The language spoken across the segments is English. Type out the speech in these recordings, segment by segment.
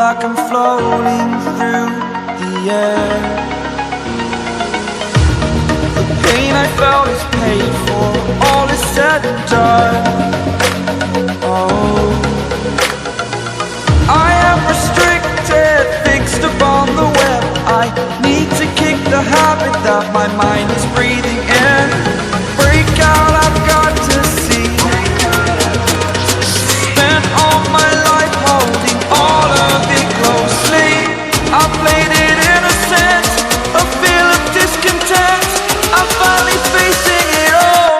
like I'm floating through the air. The pain I felt is paid for, all is said and done. Oh, I am restricted, fixed upon the web. I need to kick the habit that my mind is breathing in. Break out, I've got to see. Spent all my life holding all of it closely. I played it innocent, a feel of discontent. I'm finally facing it all,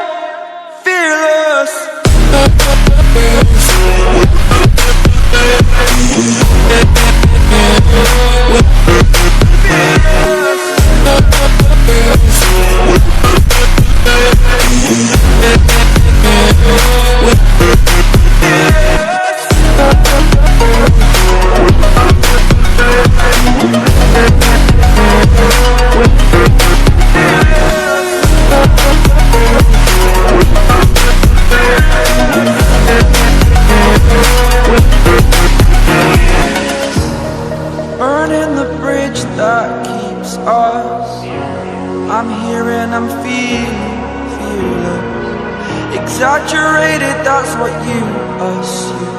fearless. Burning the bridge that keeps us. I'm here and I'm feeling fearless. Exaggerated, that's what you assume.